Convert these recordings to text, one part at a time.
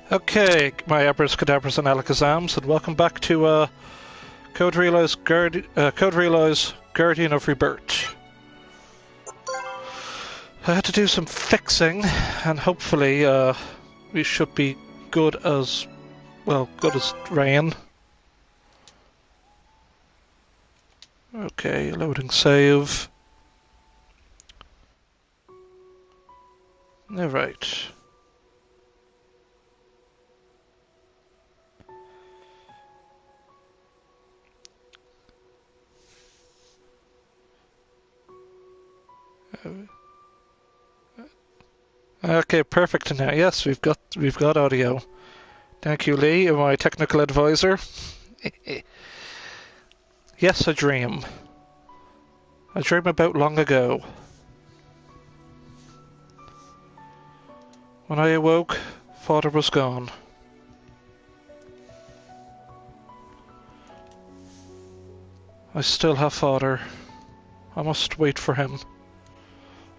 Okay, my abracadabras and alakazams, and welcome back to Code Realize Guardian of Rebirth. I had to do some fixing, and hopefully we should be good as rain. Okay, loading save. Alright. Okay, perfect now. Yes, we've got audio. Thank you, Lee, my technical advisor. Yes, a dream. A dream about long ago. When I awoke, father was gone. I still have father. I must wait for him.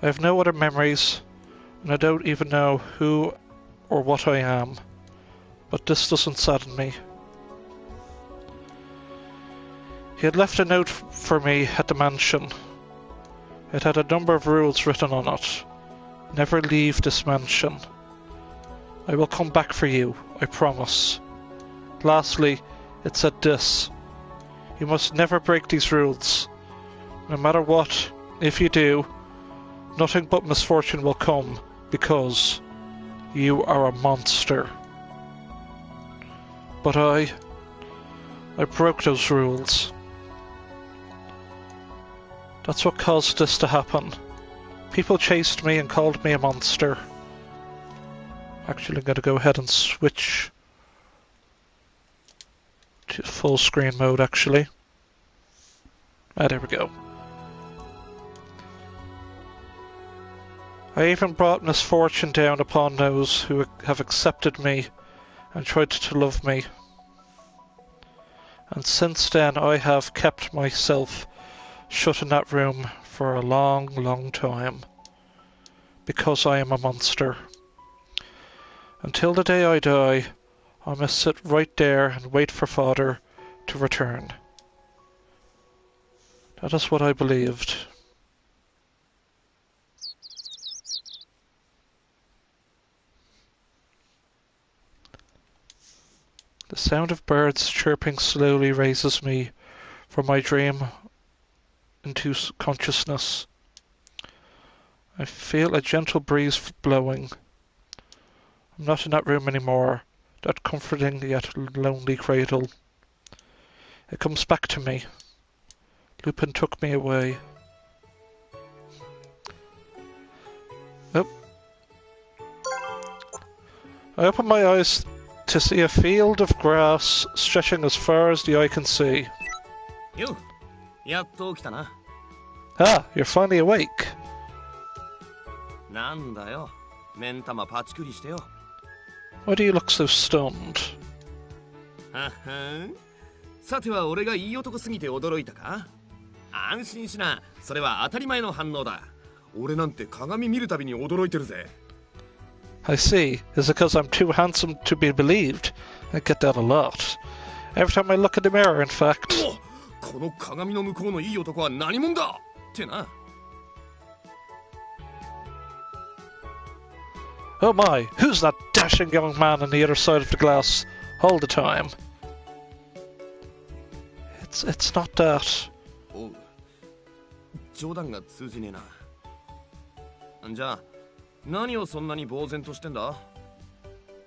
I have no other memories, and I don't even know who or what I am. But this doesn't sadden me. He had left a note for me at the mansion. It had a number of rules written on it. Never leave this mansion. I will come back for you, I promise. Lastly, it said this. You must never break these rules. No matter what, if you do, nothing but misfortune will come, because you are a monster. But I broke those rules. That's what caused this to happen. People chased me and called me a monster. Actually, I'm going to go ahead and switch to full screen mode, actually. There we go. I even brought misfortune down upon those who have accepted me and tried to love me. And since then I have kept myself shut in that room for a long, long time. Because I am a monster. Until the day I die, I must sit right there and wait for father to return. That is what I believed. The sound of birds chirping slowly raises me from my dream into consciousness. I feel a gentle breeze blowing. I'm not in that room anymore, that comforting yet lonely cradle. It comes back to me. Lupin took me away. Oh. I open my eyes to see a field of grass stretching as far as the eye can see. Ah, you're finally awake. Why do you look so stunned? さては俺がいい男すぎて驚いたか？安心しな、それは当たり前の反応だ。俺なんて鏡見るたびに驚いてるぜ。I see. Is it because I'm too handsome to be believed? I get that a lot. Every time I look in the mirror, in fact. この鏡の向こうのいい男は何者だってな。Oh my, who's that dashing young man on the other side of the glass all the time? It's not that. おう、冗談が通じねえな。じゃあ、何をそんなに呆然としてんだ？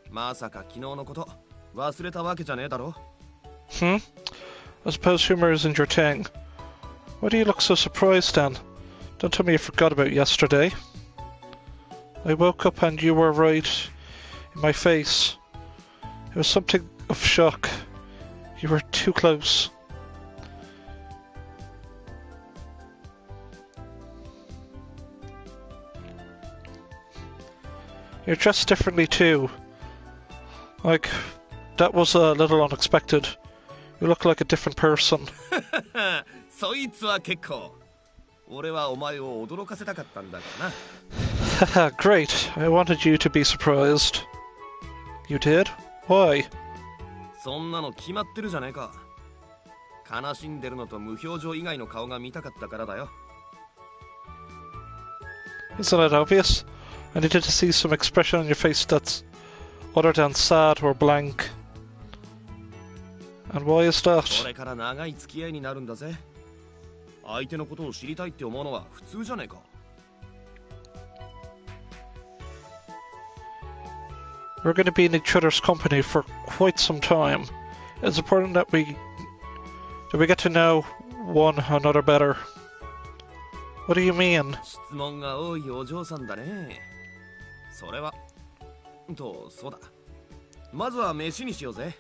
まさか昨日のこと忘れたわけじゃねえだろ？ I suppose humor isn't your thing. Why do you look so surprised, Dan? Don't tell me you forgot about yesterday. I woke up and you were right in my face. It was something of shock. You were too close. You're dressed differently too. Like, that was a little unexpected. You look like a different person. そいつは結構。俺はお前を驚かせたかったんだからな。Haha, great. I wanted you to be surprised. You did? Why? そんなの決まってるじゃねえか。悲しんでるのと無表情以外の顔が見たかったからだよ。Isn't it obvious? I needed to see some expression on your face that's other than sad or blank. And why is that? これから長い付き合いになるんだぜ。相手のことを知りたいって思うのは普通じゃねえか。We're going to be in each other's company for quite some time. It's important that we get to know one another better. What do you mean? 質問が多いお嬢さんだね。それは。そうだ。まずは飯にしようぜ。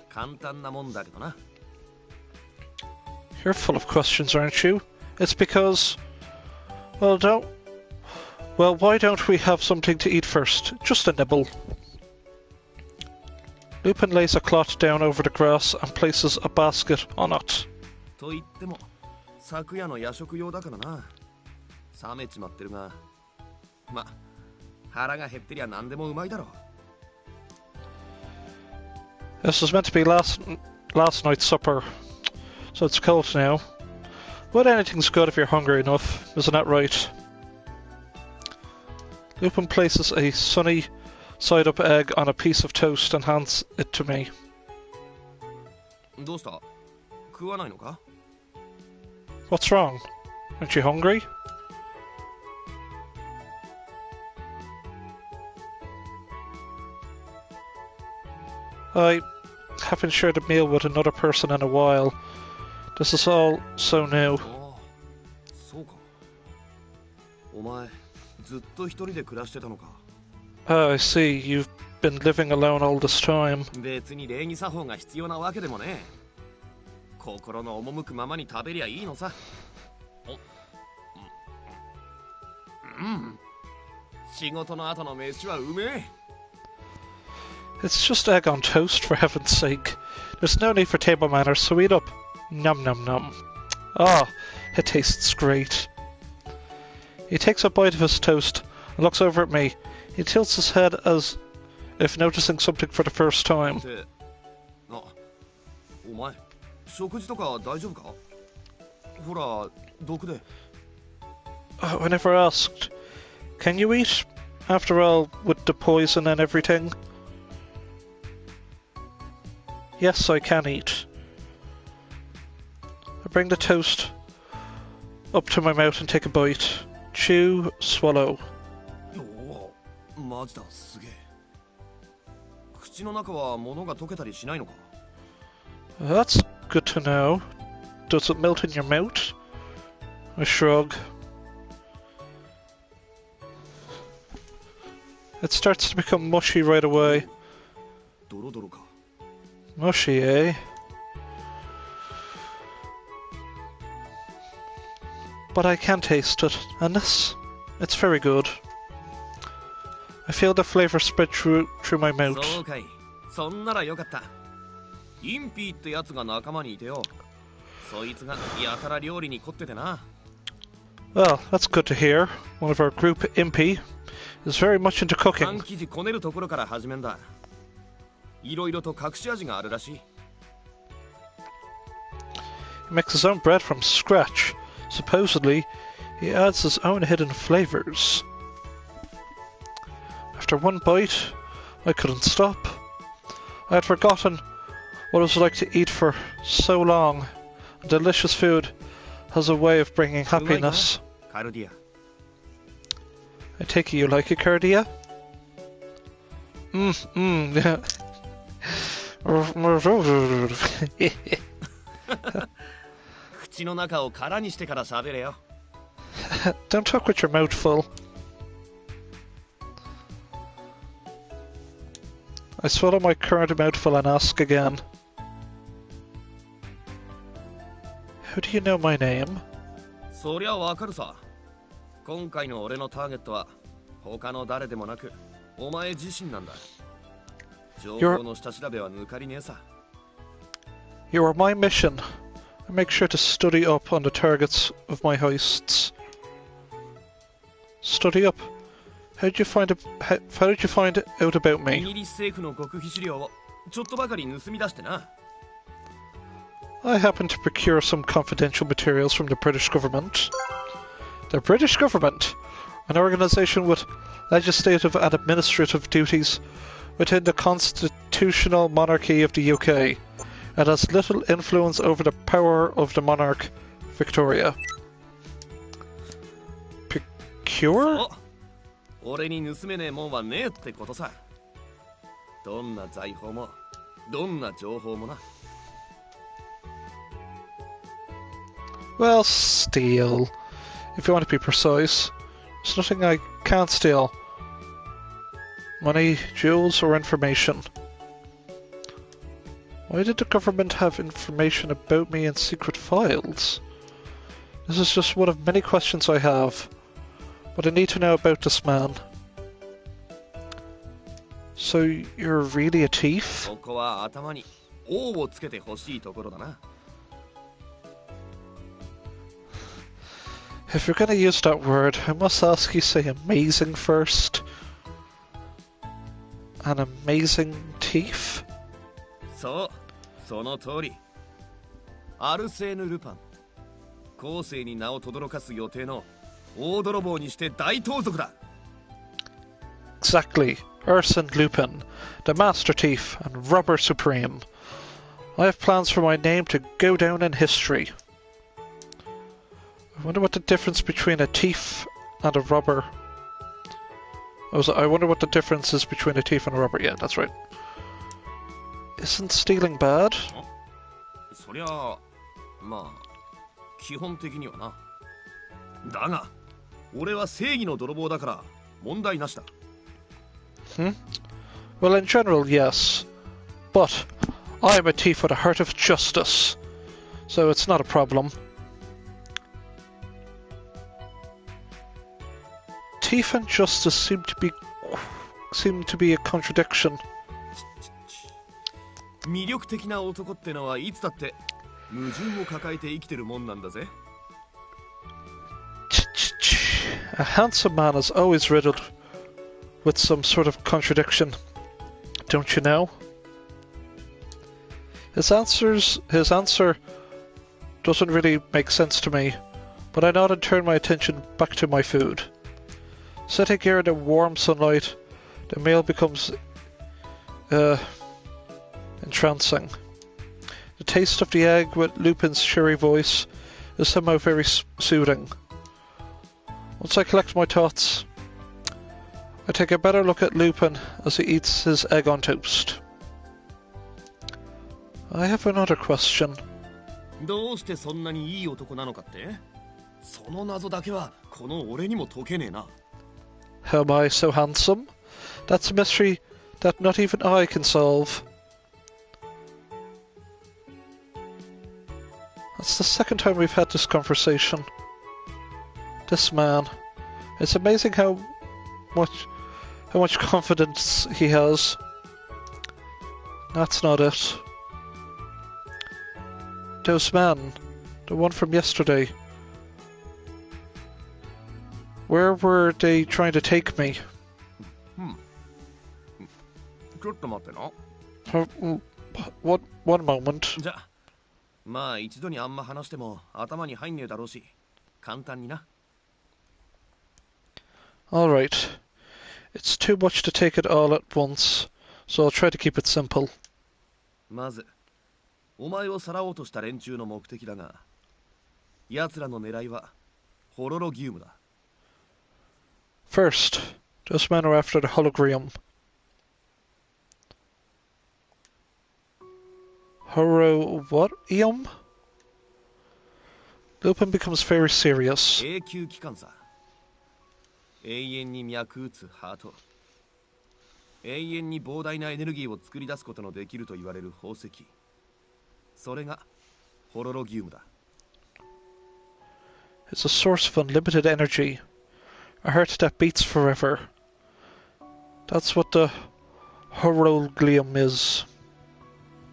簡単なもんだけどな。You're full of questions, aren't you? It's because... Well, why don't we have something to eat first? Just a nibble. Lupin lays a cloth down over the grass and places a basket on it. と言っても、昨夜の夜食用だからな。冷めちまってるが。ま、腹が減ってりゃ何でもうまいだろう。This was meant to be last night's supper, so it's cold now. But anything's good if you're hungry enough, isn't that right? Lupin places a sunny side-up egg on a piece of toast and hands it to me. どうした？食わないのか？ What's wrong? Aren't you hungry? I haven't shared a meal with another person in a while. This is all so new. そうか。お前、ずっと一人で暮らしてたのか。Oh, I see. You've been living alone all this time. 別に礼儀作法が必要なわけでもねえ。心の赴くままに食べりゃいいのさ。仕事の後の飯はうめえ。It's just egg on toast, for heaven's sake. There's no need for table manners, so eat up. Nom nom nom. Ah, it tastes great. He takes a bite of his toast and looks over at me. He tilts his head as if noticing something for the first time. お前、食事とか大丈夫か？ほら、毒で。I never asked. Can you eat? After all, with the poison and everything? Yes, I can eat. I bring the toast up to my mouth and take a bite. Chew, swallow. マジだ、すげえ。口の中は物が溶けたりしないのか？ That's good to know. Does it melt in your mouth? I shrug. It starts to become mushy right away. ドロドロか。 Mushy, eh? But I can taste it, and this, it's very good. I feel the flavor spread through my mouth. そうかい。そんならよかった。インピーってやつが仲間にいてよ。そいつがやたら料理に凝っててな。Well, that's good to hear. One of our group, Impy, is very much into パ cooking. ン生地こねるところから始めんだ。いろいろと隠し味があるらしい。He makes his own bread from scratch. Supposedly, he adds his own hidden flavors. After one bite, I couldn't stop. I had forgotten what it was like to eat for so long. Delicious food has a way of bringing happiness. カルディア。 I take it you like it, Cardia? Yeah. 口の中を空にしてから喋れよ。Don't talk with your mouth full. I swallow my current mouthful and ask again. How do you know my name? そりゃわかるさ。今回の俺のターゲットは他の誰でもなくお前自身なんだ。情報の下調べは抜かりねえさ。You are my mission. I make sure to study up on the targets of my heists. Study up? How did you find how did you find out about イ me? ギリス政府の極秘資料をちょっとばかり盗み出してな。 I happened to procure some confidential materials from the British government. The British government? An organisation with legislative and administrative duties within the constitutional monarchy of the UK. It has little influence over the power of the monarch, Victoria. Procure? そう俺に盗めねえもんはねえってことさ。どんな財宝もどんな情報もな。 Well, steal. If you want to be precise. There's nothing I can't steal. Money, jewels, or information. Why did the government have information about me in secret files? This is just one of many questions I have. But I need to know about this man. So, you're really a thief? ここは頭に王をつけてほしいところだな。 If you're gonna use that word, I must ask you say amazing first. An amazing thief? そう、その通り。アルセーヌ・ルパン。後世に名を轟かす予定の大泥棒にして大盗賊だ。 Exactly. Arsène Lupin, the master thief and robber supreme. I have plans for my name to go down in history. I wonder what the difference between a thief and a robber. I wonder what the difference is between a thief and a robber. Yeah, that's right. Isn't stealing bad? そりゃあ、まあ、基本的にはな。だが、俺は正義の泥棒だから問題なしだ。 Well, in general, yes. But I am a thief with a heart of justice, so it's not a problem. Thief and justice seem to be a contradiction. 魅力的な男ってのはいつだって矛盾を抱えて生きてるもんなんだぜ。 A handsome man is always riddled with some sort of contradiction, don't you know? His answer doesn't really make sense to me, but I nod and turn my attention back to my food. Sitting here in the warm sunlight, the meal becomes entrancing. The taste of the egg with Lupin's cheery voice is somehow very soothing. Once I collect my thoughts, I take a better look at Lupin as he eats his egg on toast. I have another question. どうしてそんなにいい男なのかって？その謎だけはこの俺にも解けねえな。 How am I so handsome? That's a mystery that not even I can solve. That's the second time we've had this conversation. This man. It's amazing how much confidence he has. That's not it. Those men, the one from yesterday. Where were they trying to take me? ちょっと待ってな。One moment. じゃ、まあ一度にあんま話しても頭に入んねえだろうし、簡単にな。 Alright. It's too much to take it all at once, so I'll try to keep it simple. まず、お前をさらおうとした連中の目的だが、奴らの狙いはホロロギウムだ。 First, those men are after the hologram. What? Eum? Lupin becomes very serious. 永久期間さ。永遠に脈打つハート。永遠に膨大なエネルギーを作り出すことのできると言われる宝石。それがホロロギウムだ。 It's a source of unlimited energy. A heart that beats forever. That's what the hologram is.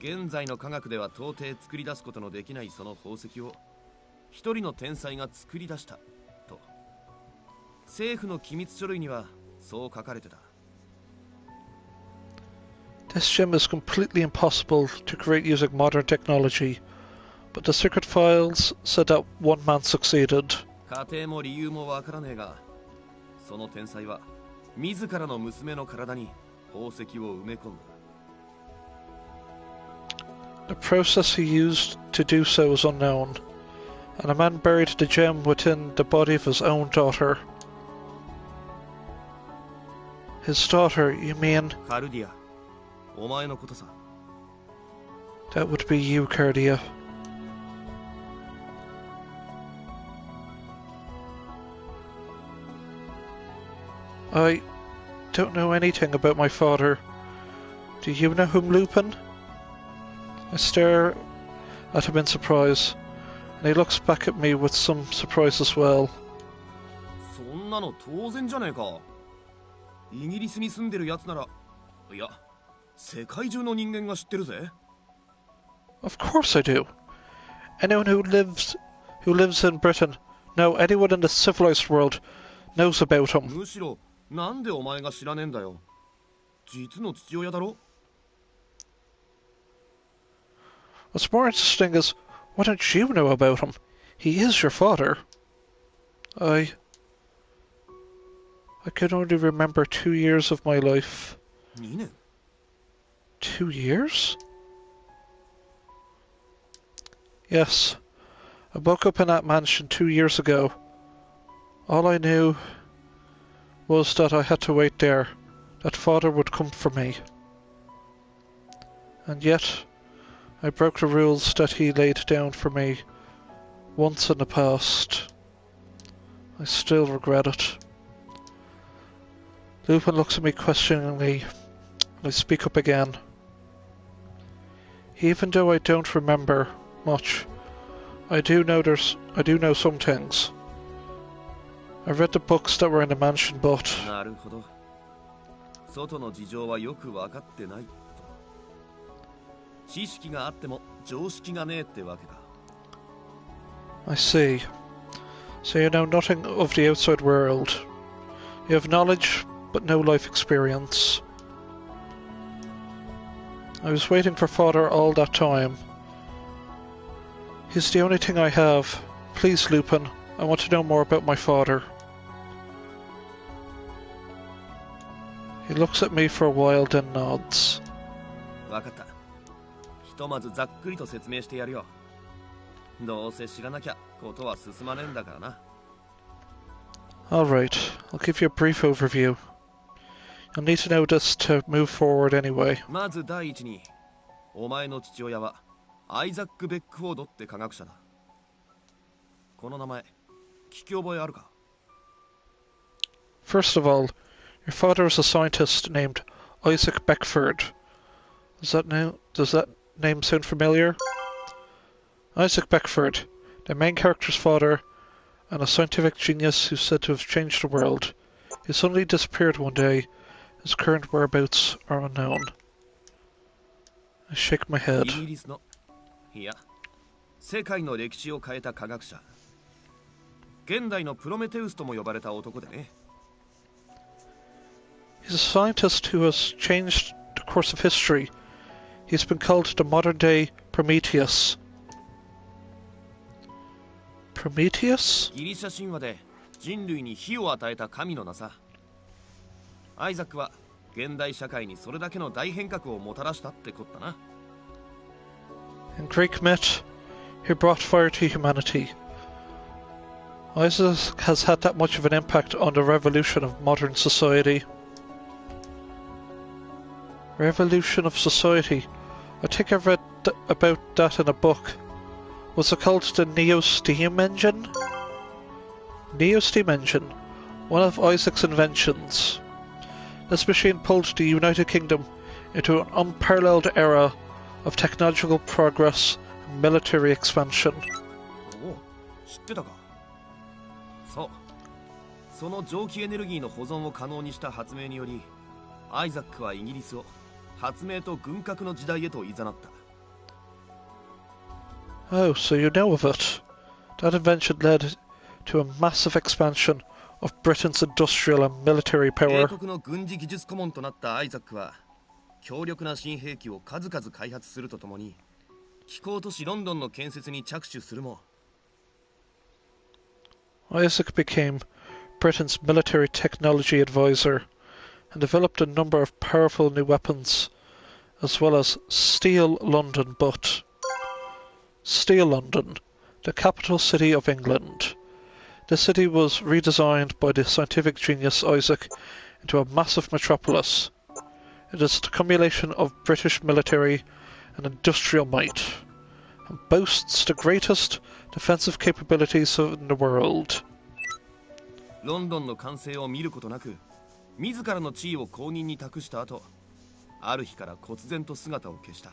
現在の科学では到底作り出すことのできないその宝石を一人の天才が作り出したと。政府の機密書類にはそう書かれてた。 This gem is completely impossible to create using modern technology, but the secret files said that one man succeeded. 過程も理由もわからねえが、その天才は自らの娘の体に宝石を埋め込んだ。 The process he used to do so is unknown, and a man buried the gem within the body of his own daughter. His daughter, you mean? カルディア、お前のことさ。 That would be you, Cardia. I don't know anything about my father. Do you know him, Lupin? I stare at him in surprise, and he looks back at me with some surprise as well. そんなの当然じゃねえか。イギリスに住んでるやつなら、いや、世界中の人間が知ってるぜ。 Of course I do. Anyone who lives in Britain, no, anyone in the civilized world knows about him. むしろ、なんでお前が知らねえんだよ。実の父親だろ。 What's more interesting is, why don't you know about him? He is your father. I can only remember 2 years of my life. 2年 2 years? Yes. I woke up in that mansion 2 years ago. All I knew was that I had to wait there, that father would come for me. And yet, I broke the rules that he laid down for me once in the past. I still regret it. Lupin looks at me questioningly, and I speak up again. Even though I don't remember much, I do know some things. I read the books that were in the mansion, but なるほど。外の事情はよく分かってないと。知識があっても常識がねえってわけか。 I see. So you know nothing of the outside world. You have knowledge, but no life experience. I was waiting for father all that time. He's the only thing I have. Please, Lupin, I want to know more about my father. He looks at me for a while, then nods. 分かった。ひとまずざっくりと説明してやるよ。どうせ知らなきゃことは進まねえんだからな。 Alright, I'll give you a brief overview. You'll need to know this to move forward anyway. まず第一に、お前の父親はアイザック・ベックフォードって科学者だ。この名前、聞き覚えあるか？ First of all, your father is a scientist named Isaac Beckford. Does that name sound familiar? Isaac Beckford, the main character's father, and a scientific genius who's said to have changed the world. He suddenly disappeared one day. His current whereabouts are unknown. I shake my head. イギリスの、いや、世界の歴史を変えた科学者。現代のプロメテウスとも呼ばれた男でね。 He's a scientist who has changed the course of history. He's been called the modern-day Prometheus. Prometheus? ギリシャ神話で人類に火を与えた神の名さ。アイザックは現代社会にそれだけの大変革をもたらしたってこったな。 In Greek myth, he brought fire to humanity. Isaac has had that much of an impact on the revolution of modern society. Revolution of society? I think I've read about that in a book. Was it called the Neo Steam Engine? Neo Steam Engine, one of Isaac's inventions. This machine pulled the United Kingdom into an unparalleled era of technological progress and military expansion. おお、知ってたか。そう。その蒸気エネルギーの保存を可能にした発明により、アイザックはイギリスを発明と軍拡の時代へと誘った。 Oh, so you know of it. That invention led to a massive expansion of Britain's industrial and military 帝 power. 国の軍事技術顧問となったアイザックは強力な新兵器を数々開発するとともに気候都市ロンドンの建設に着手するも Isaac became Britain's military technology advisor and developed a number of powerful new weapons, as well as Steel London. But Steel London, the capital city of England. The city was redesigned by the scientific genius Isaac into a massive metropolis. It is the accumulation of British military and industrial might, and boasts the greatest defensive capabilities in the world. ロンドンの完成を見ることなく自らの地位を後任に託した後ある日から忽然と姿を消した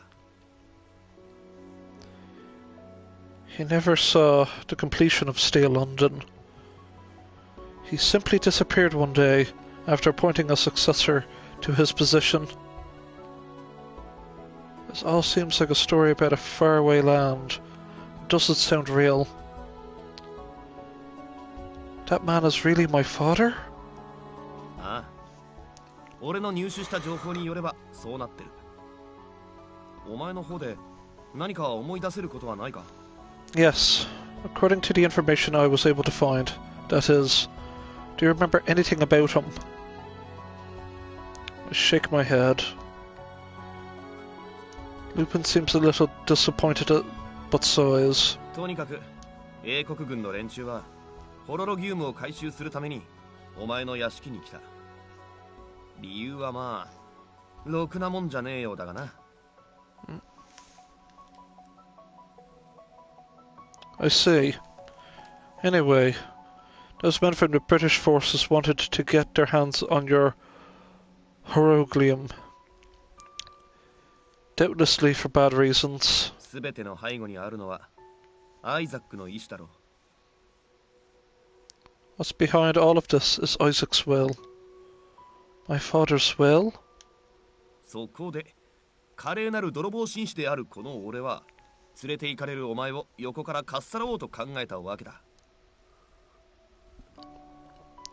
He never saw the completion of Steel London. He simply disappeared one day after appointing a successor to his position. This all seems like a story about a faraway land. Does it sound real? That man is really my father? ああ俺の入手した情報によればそうなってるお前の方で何か思い出せることはないか Yes, according to the information I was able to find. That is, do you remember anything about him? I shake my head. Lupin seems a little disappointed, but sighs. とにかく英国軍の連中はホロロギウムを回収するためにお前の屋敷に来た理由はまあろくなもんじゃねえようだがな I see. Anyway, those men from the British forces wanted to get their hands on your Horoglium. Doubtlessly for bad reasons. すべての背後にあるのはアイザックの意志だろう What's behind all of this is Isaac's will. My father's will? そこで華麗なる泥棒紳士であるこの俺は連れて行かれるお前を横からかっさらおうと考えたわけだ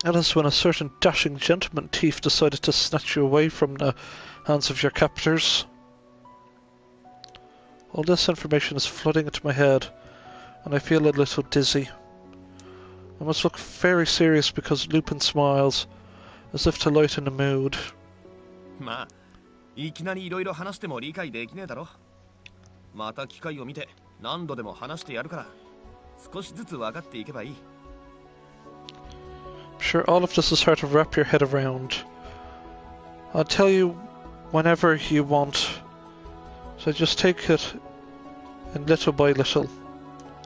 That is when a certain dashing gentleman thief decided to snatch you away from the hands of your captors. All this information is flooding into my head, and I feel a little dizzy. I must look very serious because Lupin smiles, as if to lighten the mood. まあいきなりいろいろ話しても理解できねえだろまた機会を見て何度でも話してやるから少しずつ分かっていけばいい I'm sure all of this is hard to wrap your head around. I'll tell you whenever you want, so just take it in little by little.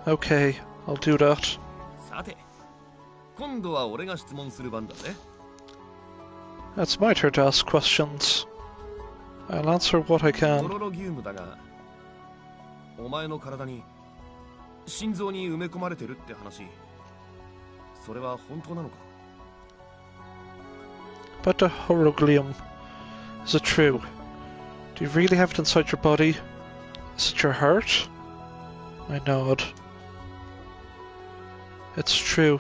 Okay, I'll do that. さて今度は俺が質問する番だぜ It's my turn to ask questions. I'll answer what I ホ can. ロロギウムだがお前の体に心臓に埋め込まれてるって話それは本当なのか About the Horoglium, is it true? Do you really have it inside your body? Is it your heart? I nod. It's true.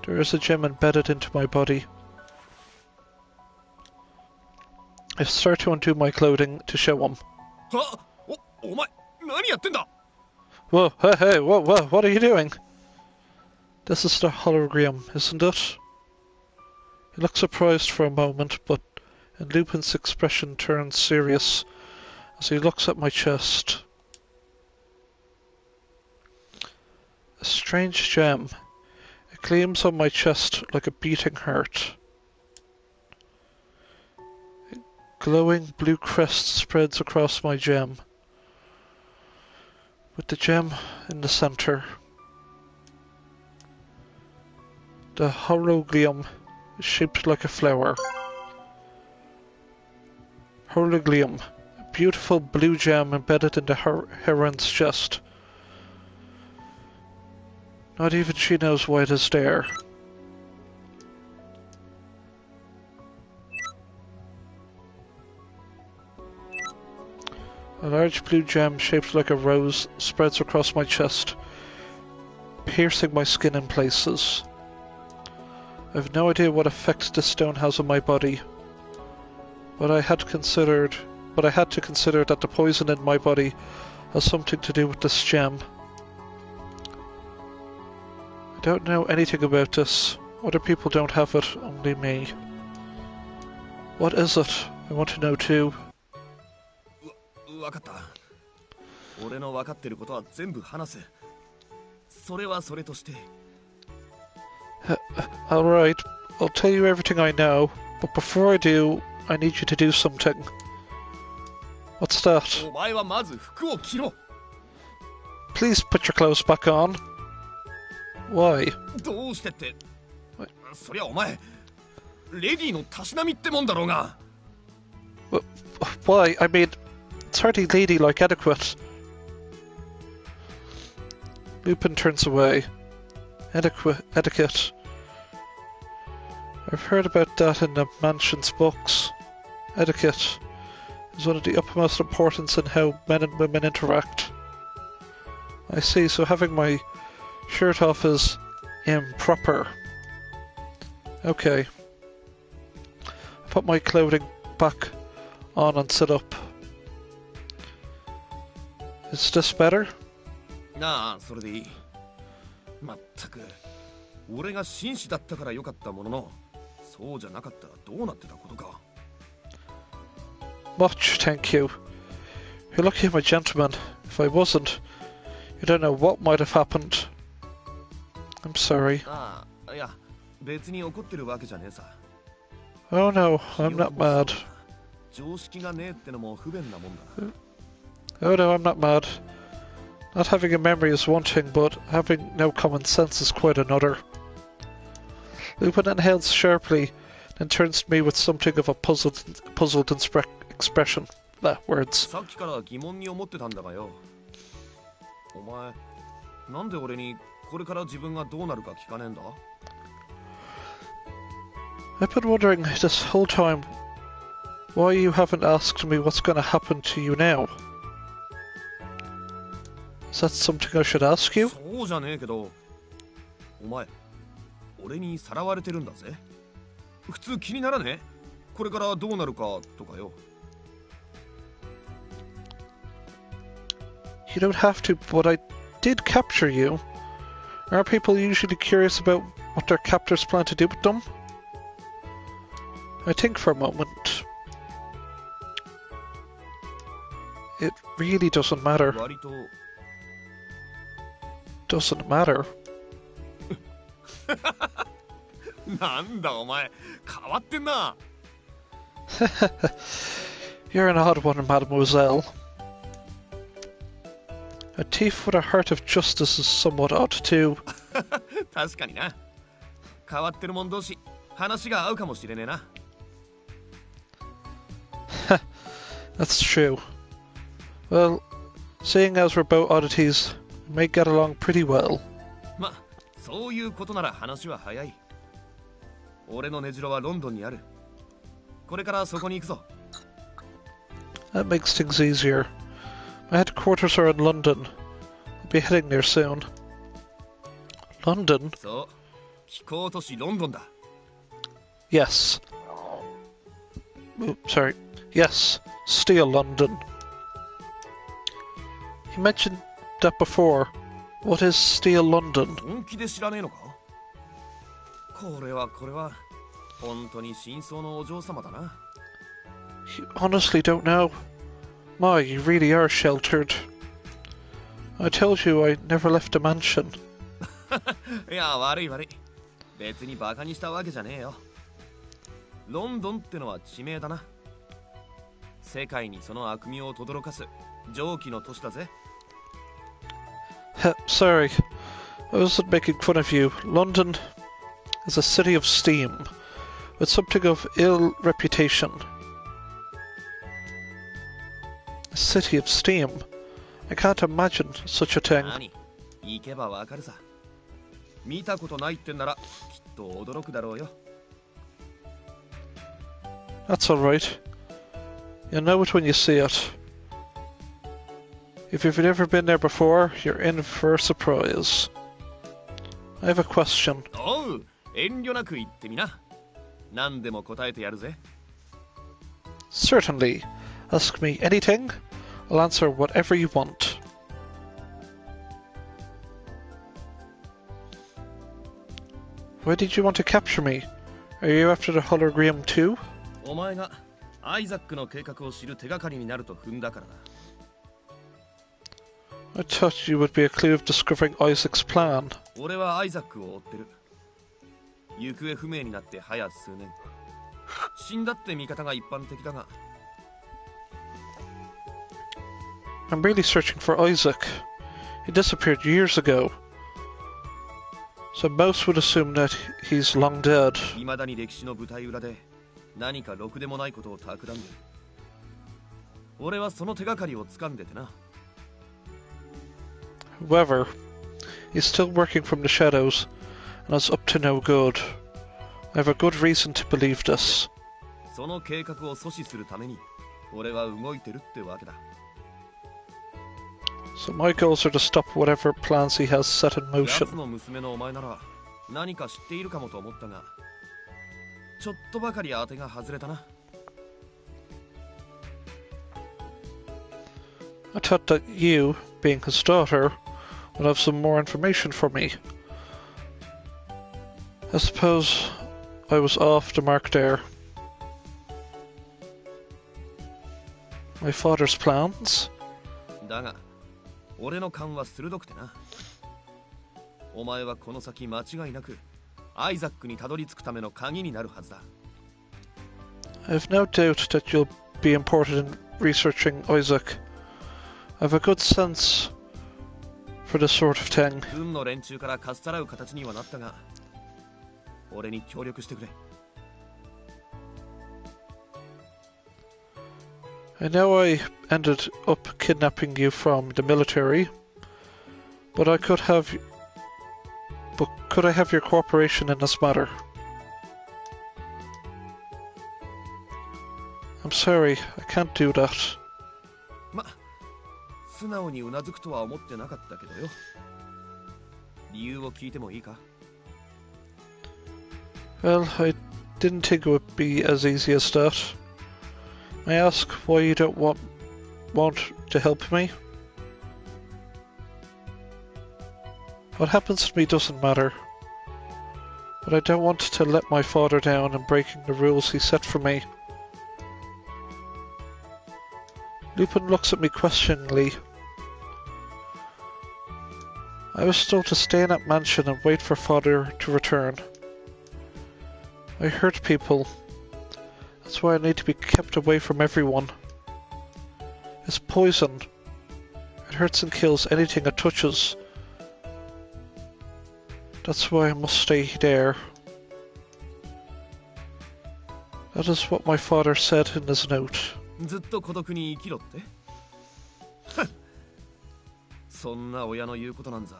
There is a gem embedded into my body. I start to undo my clothing to show him. はお前何やってんだ Whoa, hey, what are you doing? This is the hologram, isn't it? He looks surprised for a moment, but and Lupin's expression turns serious as he looks at my chest. A strange gem. It gleams on my chest like a beating heart. A glowing blue crest spreads across my gem, with the gem in the center. The hologram is shaped like a flower. Hologram, a beautiful blue gem embedded in the heron's chest. Not even she knows why it is there. A large blue gem shaped like a rose spreads across my chest, piercing my skin in places. I've no idea what effect this stone has on my body, but I had to consider that the poison in my body has something to do with this gem. I don't know anything about this. Other people don't have it, only me. What is it? I want to know too. わかった。俺の分かってることは全部話す。それはそれとして。Alright, I'll tell you everything I know, but before I do, I need you to do something. What's that? お前はまず服を着ろ。Please put your clothes back on. Why? どうしてって。そりゃお前、レディのたしなみってもんだろうが。Why? I mean, it's hardly ladylike etiquette. Lupin turns away. Etiquette. I've heard about that in the mansion's books. Etiquette is one of the utmost importance in how men and women interact. I see, so having my shirt off is improper. Okay. Put my clothing back on and sit up. Is this better? なあ、それでいい。まったく、俺が紳士だったからよかったものの、そうじゃなかったらどうなってたことか。Much, thank you. You're lucky I'm a gentleman. If I wasn't, you don't know what might have happened. I'm sorry. ああ、いや、別に怒ってるわけじゃねえさ。Oh no, I'm not mad. 常識がねえってのも不便なもんだな。Oh no, I'm not mad. Not having a memory is one thing, but having no common sense is quite another. Lupin inhales sharply, then turns to me with something of a puzzled expression. Words. さっきから疑問に思ってたんだがよ。お前、なんで俺にこれから自分がどうなるか聞かねえんだ？ I've been wondering this whole time why you haven't asked me what's going to happen to you now. Is that something I should ask you? そうじゃねえけど、お前、俺にさらわれてるんだぜ。普通気にならねえ？これからどうなるかとかよ。You don't have to, but I did capture you. Aren't people usually curious about what their captors plan to do with them? I think for a moment. It really doesn't matter. 割と Doesn't matter. なんだお前、変わってんな。You're an odd one, mademoiselle. A thief with a heart of justice is somewhat odd too. 確かにな。変わってる者同士、話が合うかもしれねえな。That's true. Well, seeing as we're both oddities, we may get along pretty well. ま、そういうことなら話は早い。俺の根城はロンドンにある。これからそこに行くぞ。That makes things easier. My headquarters are in London. I'll be heading there soon. London? そう、気候都市ロンドンだ。Yes. Sorry. Yes, Steel London. You mentioned that before. What is Steel London? 本気で知らねえのか？これは本当に真相のお嬢様だな。You honestly don't know? My, you really are sheltered. I told you I never left the mansion. いや、悪い。別にバカにしたわけじゃねえよ。ロンドンってのは地名だな。世界にその悪名を轟かす蒸気の都市だぜ。Sorry, I wasn't making fun of you. London is a city of steam, with something of ill reputation. A city of steam? I can't imagine such a thing. 何？行けばわかるさ。見たことないってんならきっと驚くだろうよ。That's alright. You'll know it when you see it. If you've never been there before, you're in for a surprise. I have a question. おう、遠慮なく言ってみな。何でも答えてやるぜ。Certainly. Ask me anything. I'll answer whatever you want. Why did you want to capture me? Are you after the hologram too? お前がアイザックの計画を知る手がかりになると踏んだからだ。I thought you would be a clue of discovering Isaac's plan. 俺はアイザックを追ってる。行方不明になって早数年。死んだって見方が一般的だが。I'm really searching for Isaac. He disappeared years ago. So most would assume that he's long dead. 未だに歴史の舞台裏で何かろくでもないことを企んでる。俺はその手がかりを掴んでてな。However, he's still working from the shadows and is up to no good. I have a good reason to believe this. その計画を阻止するために俺は動いてるってわけだ。So my goals are to stop whatever plans he has set in 奴 motion. の娘のお前なら何か知っているかもと思ったが、ちょっとばかり当てが外れたな。I thought that you, being his daughter, would have some more information for me. I suppose I was off the mark there. My father's plans? だが俺の勘は鋭くてな。お前はこの先間違いなくアイザックにたどり着くための鍵になるはずだ。I have no doubt that you'll be important in researching Isaac. I have a good sense for this sort of thing. 軍の連中からかっさらう形にはなったが、俺に協力してくれ。I know I ended up kidnapping you from the military, but could I have your cooperation in this matter? I'm sorry, I can't do that. 素直にうなずくとは思ってなかったけどよ。理由を聞いてもいいか？ Well, I didn't think it would be as easy as that. May I ask why you don't want to help me? What happens to me doesn't matter, but I don't want to let my father down in breaking the rules he set for me. Lupin looks at me questioningly. I was told to stay in that mansion and wait for father to return. I hurt people. That's why I need to be kept away from everyone. It's poison. It hurts and kills anything it touches. That's why I must stay there. That is what my father said in his note. ずっと孤独に生きろってそんな親の言うことなんざ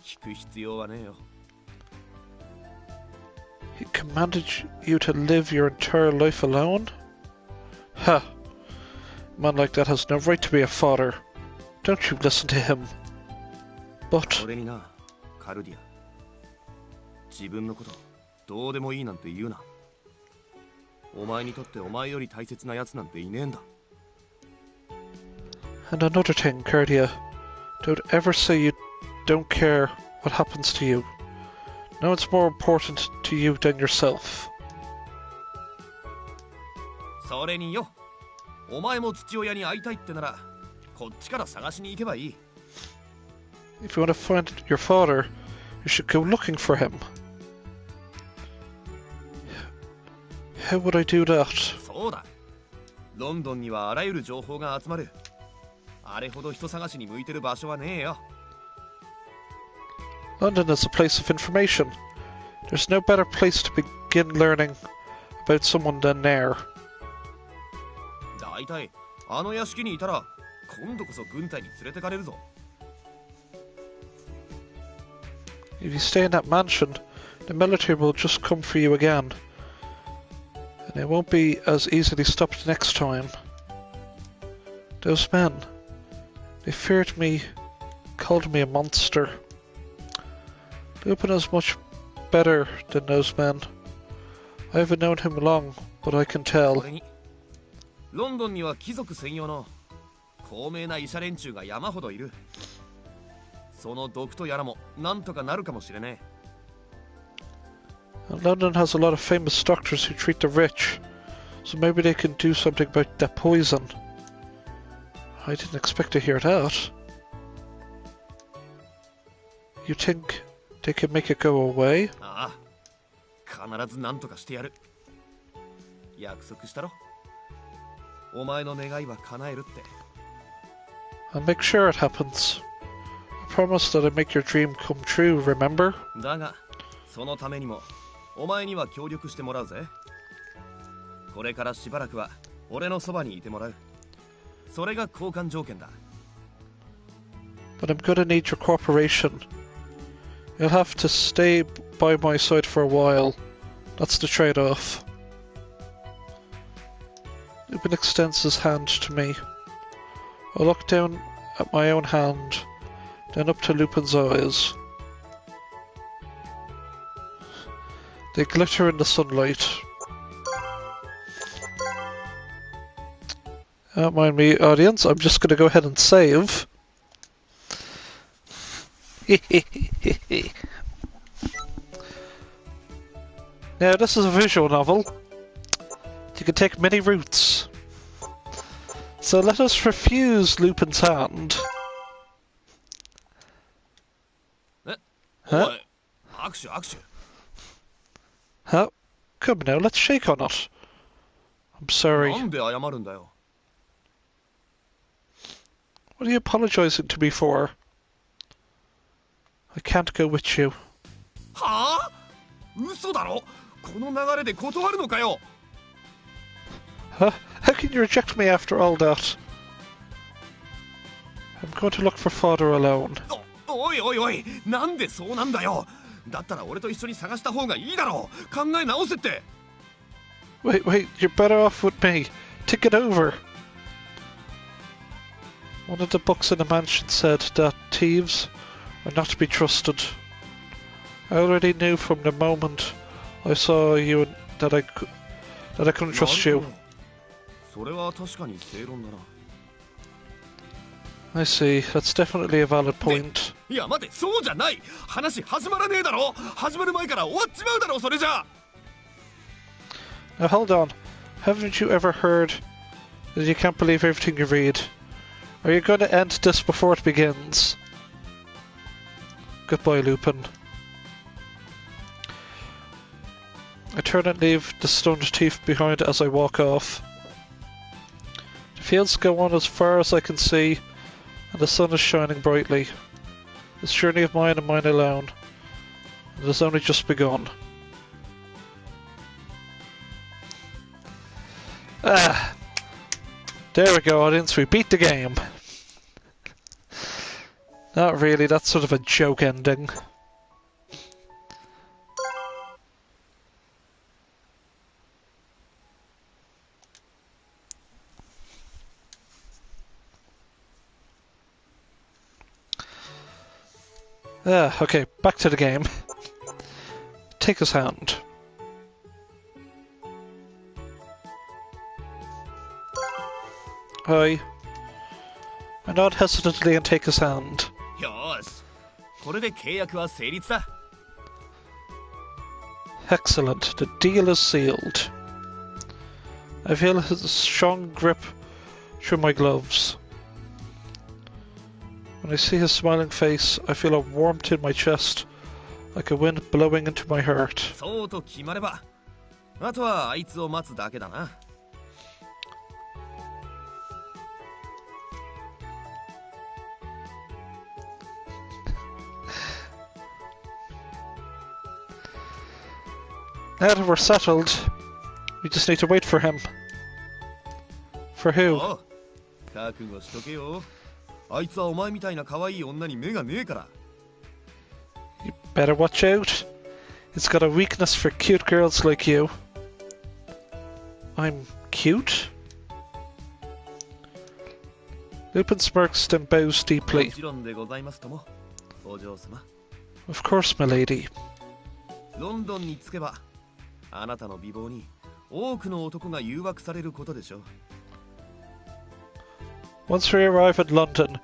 聞く必要はねえよ。He commanded you to live your entire life alone? Ha! A man like that has no right to be a father. Don't you listen to him. But... 俺にな、カルディア。自分のことどうでもいいなんて言うな。お前にとってお前より大切な奴なんていねえんだ。And another thing, Cardia. Don't ever say you don't care what happens to you. No one's more important to you than yourself. それによ、お前も父親に会いたいってなら、こっちから探しに行けばいい。If you want to find your father, you should go looking for him. How would I do that? そうだ。ロンドンにはあらゆる情報が集まる。あれほど人探しに向いてる場所はねえよ。London is a place of information. There's no better place to begin learning about someone than there. だいたいあの屋敷にいたら今度こそ軍隊に連れてかれるぞ。If you stay in that mansion, the military will just come for you again. And it won't be as easily stopped next time. Those men, they feared me, called me a monster. Lupin is much better than those men. I haven't known him long, but I can tell. ロンドンには貴族専用の高名な医者連中が山ほどいる。その毒とやらもなんとかなるかもしれねえ。 And London has a lot of famous doctors who treat the rich, so maybe they can do something about that poison. I didn't expect to hear that. You think they can make it go away? ああ、必ず何とかしてやる。約束したろ。お前の願いは叶えるって。I'll make sure it happens. I promise that I'll make your dream come true, remember? だが、そのためにもお前には協力してもらうぜ。これからしばらくは俺のそばにいてもらう。それが交換条件だ。But I'm gonna need your cooperation. You'll have to stay by my side for a while. That's the trade-off. Lupin extends his hand to me. I look down at my own hand, then up to Lupin's eyes. They glitter in the sunlight. Don't mind me, audience, I'm just gonna go ahead and save. Now, this is a visual novel. You can take many routes. So let us refuse Lupin's hand. Huh? Huh? Come now, let's shake on it. I'm sorry. What are you apologizing to me for? I can't go with you. はあ？嘘だろ？この流れで断るのかよ。 Huh? How can you reject me after all that? I'm going to look for father alone. おいおいおい、なんでそうなんだよ。だったら俺と一緒に探した方がいいだろう。考え直せって。Wait, you're better off with me. Think it over. One of the books in the mansion said that thieves are not to be trusted. I already knew from the moment I saw you that I couldn't trust you. I see. That's definitely a valid point. いや待て、そうじゃない。話始まらねえだろ。始まる前から終わっちまうだろ、それじゃ。 Now hold on. Haven't you ever heard that you can't believe everything you read? Are you going to end this before it begins? Goodbye, Lupin. I turn and leave the stunned thief behind as I walk off. The fields go on as far as I can see, and the sun is shining brightly. This journey of mine and mine alone, it has only just begun. Ah! There we go, audience, we beat the game. Not really, that's sort of a joke ending. Okay, back to the game. Take his hand. I nod hesitantly and take his hand. よし、これで契約は成立だ。Excellent, the deal is sealed. I feel his strong grip through my gloves. When I see his smiling face, I feel a warmth in my chest, like a wind blowing into my heart. そうと決まれば、あとはあいつを待つだけだな。Now that we're settled, we just need to wait for him. For who? 覚悟しとけよ。あいつはお前みたいな可愛い女に目がねえから。You better watch out. It's got a weakness for cute girls like you. I'm cute? Lupin smirks then bows deeply. Of course, milady. ロンドンに着けばあなたの美貌に多くの男が誘惑されることでしょう。 Once we arrive in London,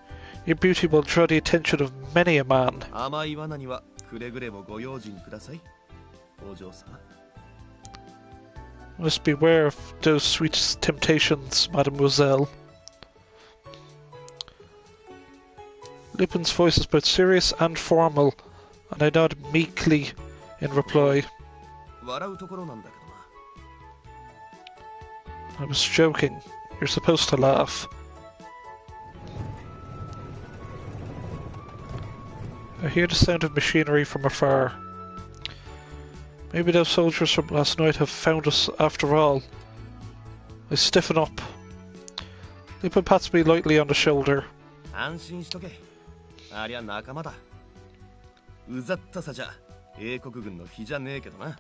your beauty will draw the attention of many a man. 甘い罠にはくれぐれもご用心ください、お嬢様。 Must beware of those sweet temptations, mademoiselle. Lupin's voice is both serious and formal, and I nod meekly in reply. 笑うところなんだけどな。 I was joking. You're supposed to laugh. I hear the sound of machinery from afar. Maybe those soldiers from last night have found us after all. I stiffen up. Lupin pats me lightly on the shoulder. 安心しとけ。ありゃ仲間だ。うざったさじゃ英国軍の比じゃねえけどな。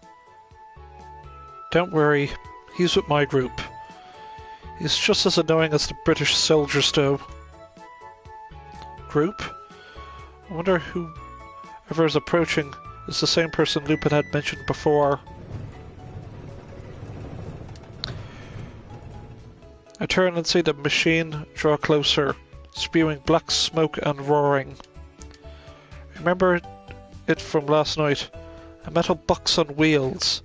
Don't worry, he's with my group. He's just as annoying as the British soldiers though. Group? I wonder whoever is approaching is the same person Lupin had mentioned before. I turn and see the machine draw closer, spewing black smoke and roaring. I remember it from last night. A metal box on wheels.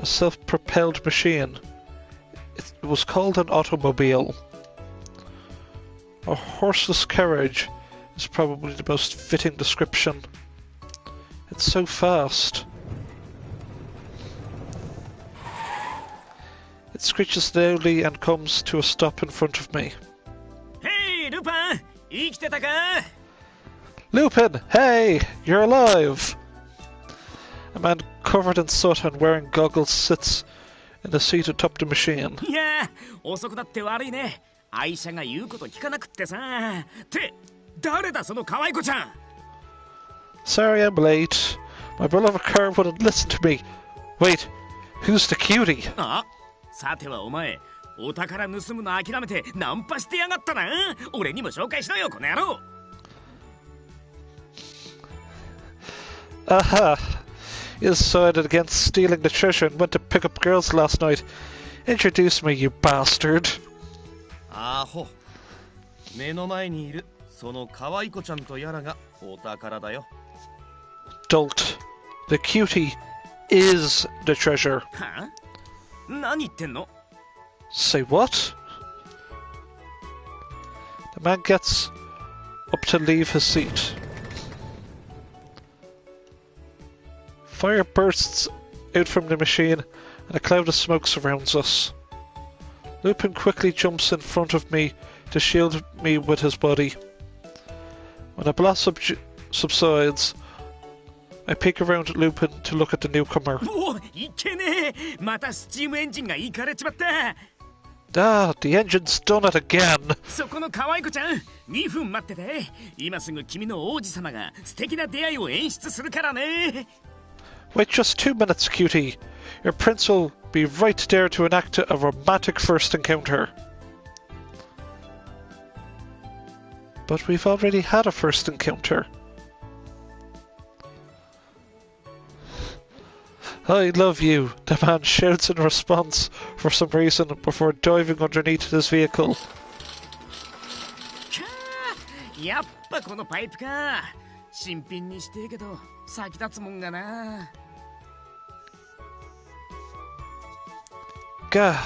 A self-propelled machine. It was called an automobile. A horseless carriage is probably the most fitting description. It's so fast. It screeches loudly and comes to a stop in front of me. Hey, Lupin! 生きてたか? Lupin! Hey! You're alive! A man covered in soot and wearing goggles sits in the seat atop the machine. いや、遅くなって悪いね。愛車が言うこと聞かなくってさ。って誰だその可愛い子ちゃん? Sorry I'm late. My beloved car wouldn't listen to me. Wait, who's the cutie? あ、さてはお前、お宝盗むの諦めてナンパしてやがったな。俺にも紹介しろよ、この野郎。Aha! You decided against stealing the treasure and went to pick up girls last night. Introduce me, you bastard. アホ。目の前にいるその可愛い子ちゃんとやらがお宝だよ。 Dolt. The cutie is the treasure. はあ? 何言ってんの? Say what? The man gets up to leave his seat. Fire bursts out from the machine and a cloud of smoke surrounds us. Lupin quickly jumps in front of me to shield me with his body. When the blast subsides, I peek around at Lupin to look at the newcomer. お、いけねえ。またスチームエンジンがいかれちまった。 Ah, the engine's done it again. そこの可愛い子ちゃん、2分待ってて。今すぐ君の王子様が素敵な出会いを演出するからね。 Wait just 2 minutes, cutie. Your prince will be right there to enact a romantic first encounter. But we've already had a first encounter. I love you, the man shouts in response for some reason before diving underneath his vehicle. やっぱこのパイプか。新品にしてえけど先立つもんがな。 Gah,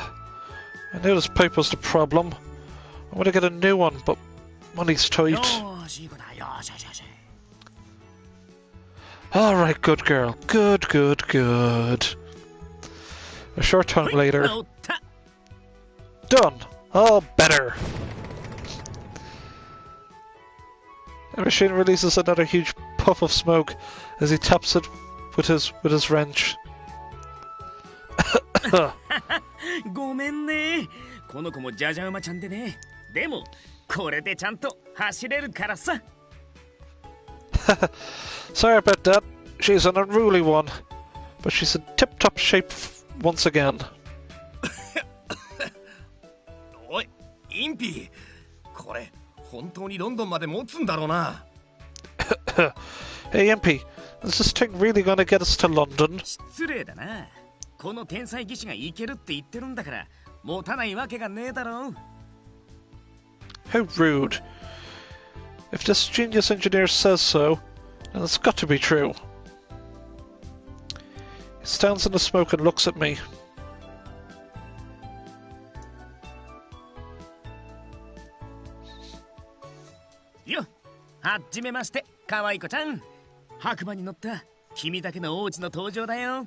I knew this pipe was the problem. I want to get a new one, but money's tight. よし、いい子だ。よしよしよし。 Alright, good girl. Good, good, good. A short time later. Done! All better! The machine releases another huge puff of smoke as he taps it with his wrench. ごめんね。この子もじゃじゃ馬ちゃんでね。でもこれでちゃんと走れるからさ。 Sorry about that. She's an unruly one, but she's in tip-top shape once again. おい、インピー。これ本当にロンドンまで持つんだろうな。Hey, Impy, Is this thing really gonna get us to London? 失礼だな。この天才技師が行けるって言ってるんだから、持たないわけがねえだろう。How rude. If this genius engineer says so, then it's got to be true. He stands in the smoke and looks at me. よっ、はじめまして、かわいこちゃん。白馬に乗った君だけの王子の登場だよ。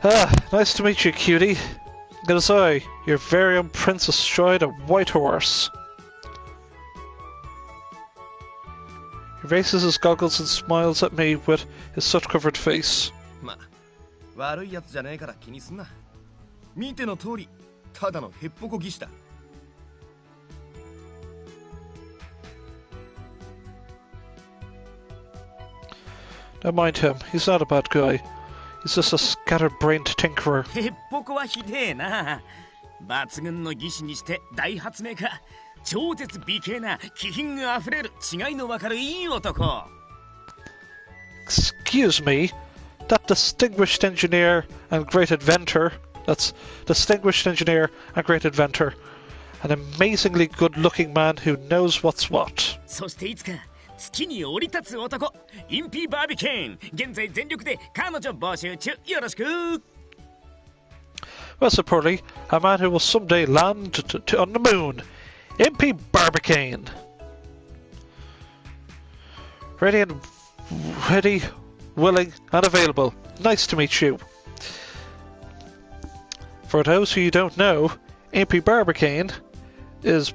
Ah, nice to meet you, cutie. It is I, your very own prince astride a white horse. He raises his goggles and smiles at me with his soot-covered face. ま、悪いやつじゃねえから気にすんな。見ての通り、ただのへっぽこ技師だ。Don't mind him, he's not a bad guy. He's just a scatterbrained tinkerer. へっぽこはひでえな。抜群の技師にして大発明家。超絶美形な気品があふれる違いのわかるいい男。Excuse me, that distinguished engineer and great inventor, that's distinguished engineer and great inventor, an amazingly good-looking man who knows what's what. そしていつか月に降り立つ男、インピー・バービケーン。現在全力で彼女募集中。よろしく。Well, so poorly, a man who will someday land on the moon. MP Barbicane. Ready, willing, and available. Nice to meet you. For those who you don't know, MP Barbicane is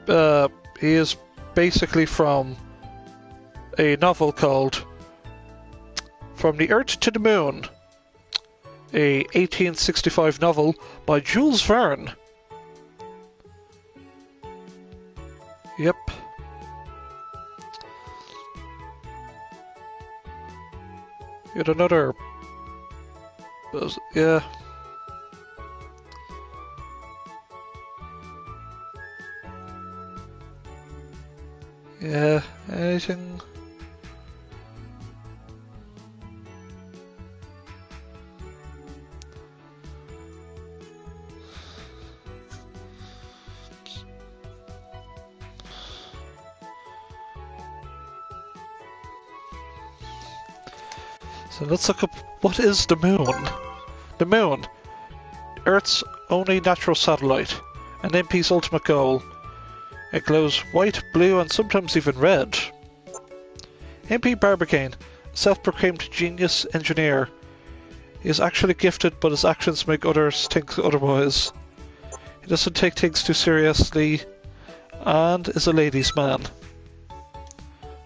he is basically from a novel called From the Earth to the Moon, a 1865 novel by Jules Verne. Yep. Yet another... yeah. Yeah, anything... So let's look up what is the moon. The moon, Earth's only natural satellite, an MP's ultimate goal. It glows white, blue, and sometimes even red. MP Barbicane, self-proclaimed genius engineer. He is actually gifted, but his actions make others think otherwise. He doesn't take things too seriously, and is a ladies' man.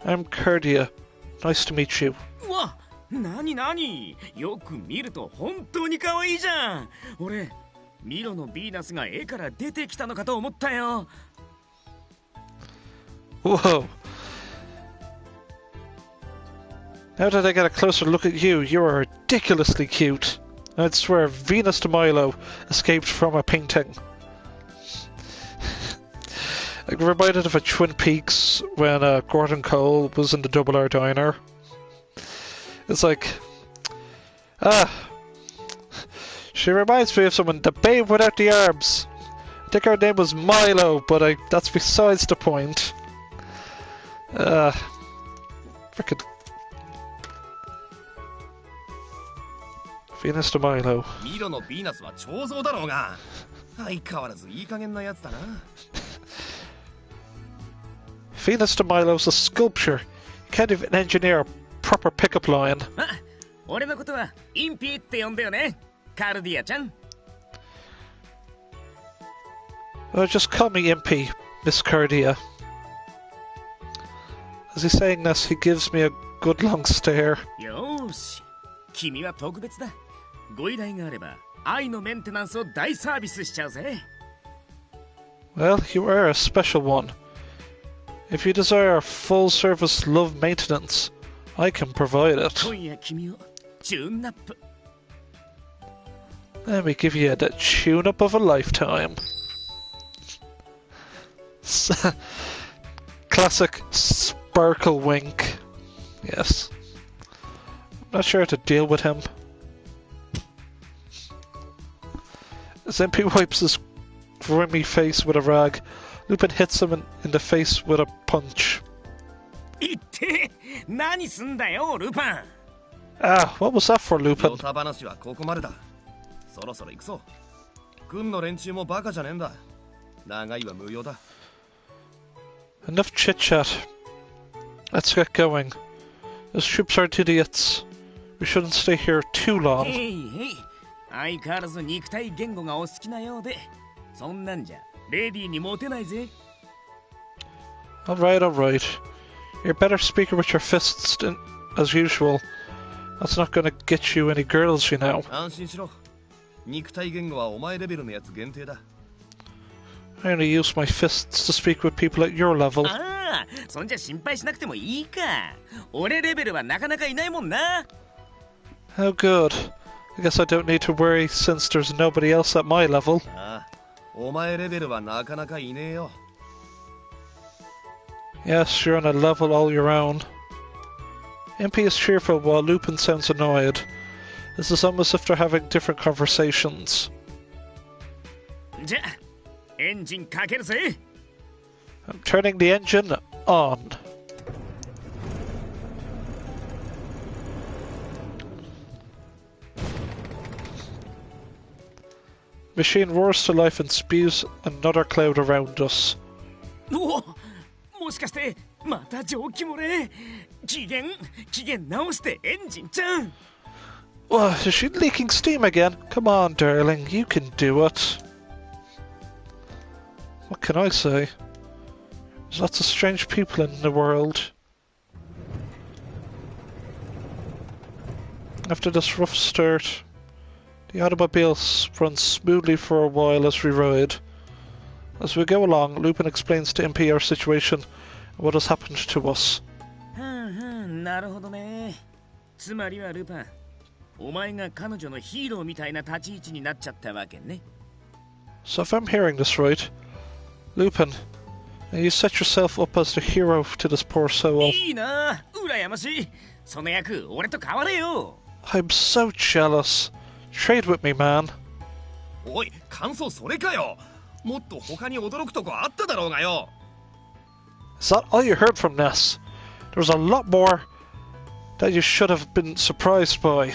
I'm Cardia. Nice to meet you. わ、なになに、よく見ると本当に可愛いじゃん。俺、ミロのヴィーナスが絵から出てきたのかと思ったよ。Whoa. Now that I get a closer look at you, you are ridiculously cute. I'd swear Venus de Milo escaped from a painting. I'm reminded of a Twin Peaks when Gordon Cole was in the Double R Diner. It's like... she reminds me of someone, the babe without the arms. I think her name was Milo, but that's besides the point. Frickin' Venus de Milo. ミロのヴィーナスは彫像だろうが、相変わらずいい加減なやつだな。Venus de Milo's a sculpture. You can't even engineer a proper pickup line. あ、俺のことはインピーって呼んだよね、カルディアちゃん。Just call me Impy, Miss Cardia. As he's saying this, he gives me a good long stare. よーし、君は特別だ。ご依頼があれば、愛のメンテナンスを大サービスしちゃうぜ。Well, you are a special one. If you desire full service love maintenance, I can provide it. 今夜君をチューンアップ。Let me give you the tune-up of a lifetime. classic sparkle wink. Yes. I'm not sure how to deal with him. As MP wipes his grimy face with a rag, Lupin hits him in the face with a punch. Ah, what was that for, Lupin? Enough chit-chat. Let's get going. Those troops are idiots. We shouldn't stay here too long. Alright. You're a better speaker with your fists as usual. That's not gonna get you any girls, you know. I only use my fists to speak with people at your level. How good. I guess I don't need to worry since there's nobody else at my level. Yes, you're on a level all your own. MP is cheerful while Lupin sounds annoyed. This is almost if they're having different conversations. I'm turning the engine on. Machine roars to life and spews another cloud around us. Well, is she leaking steam again? Come on, darling, you can do it. What can I say? There's lots of strange people in the world. After this rough start, the automobile runs smoothly for a while as we ride. As we go along, Lupin explains to MP our situation and what has happened to us. So if I'm hearing this right, Lupin, you set yourself up as the hero to this poor soul. I'm so jealous. Trade with me, man. Is that all you heard from Ness? There was a lot more that you should have been surprised by.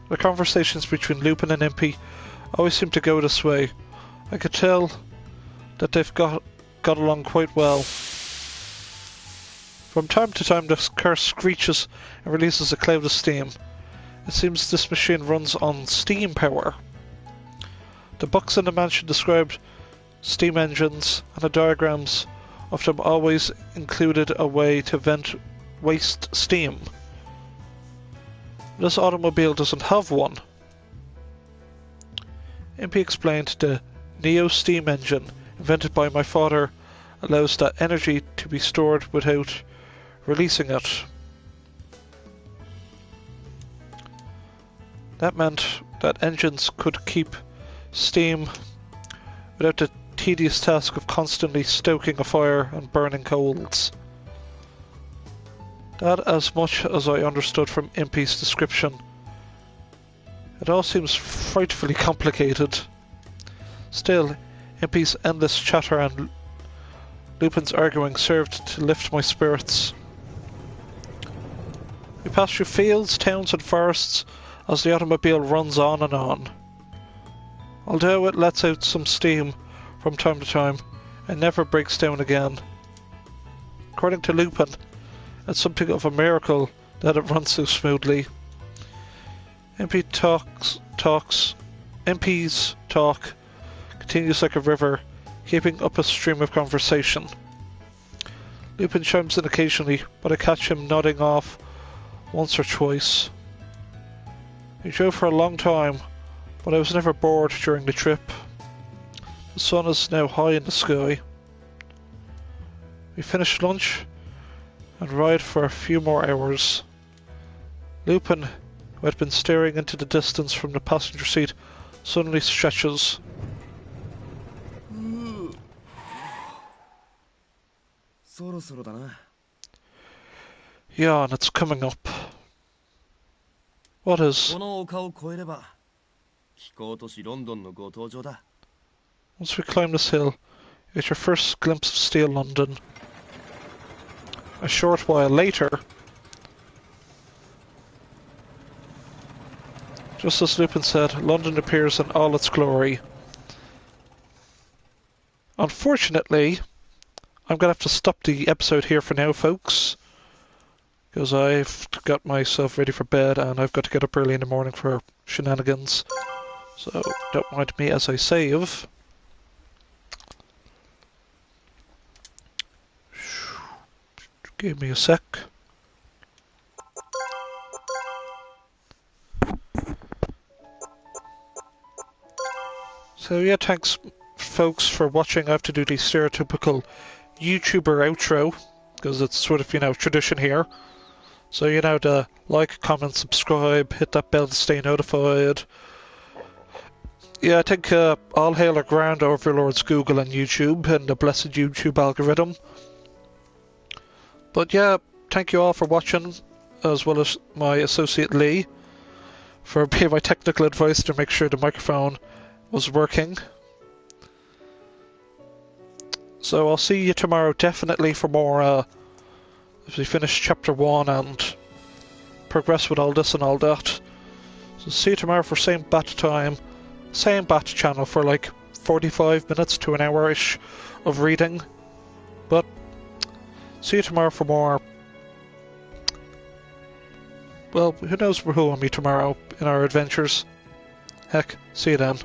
The conversations between Lupin and MP always seem to go this way. I could tell that they've got along quite well. From time to time the car screeches and releases a cloud of steam. It seems this machine runs on steam power. The books in the mansion described steam engines, and the diagrams of them always included a way to vent waste steam. This automobile doesn't have one. MP explained the Neo steam engine, invented by my father, allows that energy to be stored without releasing it. That meant that engines could keep steam without the tedious task of constantly stoking a fire and burning coals. That as much as I understood from Impy's description. It all seems frightfully complicated. Still, Impy's endless chatter and Lupin's arguing served to lift my spirits. We pass through fields, towns and forests as the automobile runs on and on. Although it lets out some steam from time to time, it never breaks down again. According to Lupin, it's something of a miracle that it runs so smoothly. MP's talk continues like a river, keeping up a stream of conversation. Lupin chimes in occasionally, but I catch him nodding off once or twice. We drove for a long time, but I was never bored during the trip. The sun is now high in the sky. We finish lunch and ride for a few more hours. Lupin, who had been staring into the distance from the passenger seat, suddenly stretches. そろそろだな。 Yeah, and it's coming up. What is? この丘を越えれば気候都市ロンドンのご登場だ。 Once we climb this hill, it's your first glimpse of steel London. A short while later, just as Lupin said, London appears in all its glory. Unfortunately, I'm going to have to stop the episode here for now, folks, because I've got myself ready for bed and I've got to get up early in the morning for shenanigans. So, don't mind me as I save. Give me a sec. So yeah, thanks folks for watching. I have to do the stereotypical YouTuber outro, because it's sort of, you know, tradition here. So you know, to like, comment, subscribe, hit that bell to stay notified. Yeah, I think all hail our grand overlords Google and YouTube and the blessed YouTube algorithm. But yeah, thank you all for watching, as well as my associate Lee for being my technical advice to make sure the microphone was working. So I'll see you tomorrow definitely for more as we finish chapter 1 and progress with all this and all that. So see you tomorrow for same bat time, same bat channel for like 45 minutes to an hour-ish of reading. But see you tomorrow for more. Well, who knows who will meet tomorrow in our adventures. Heck, see you then.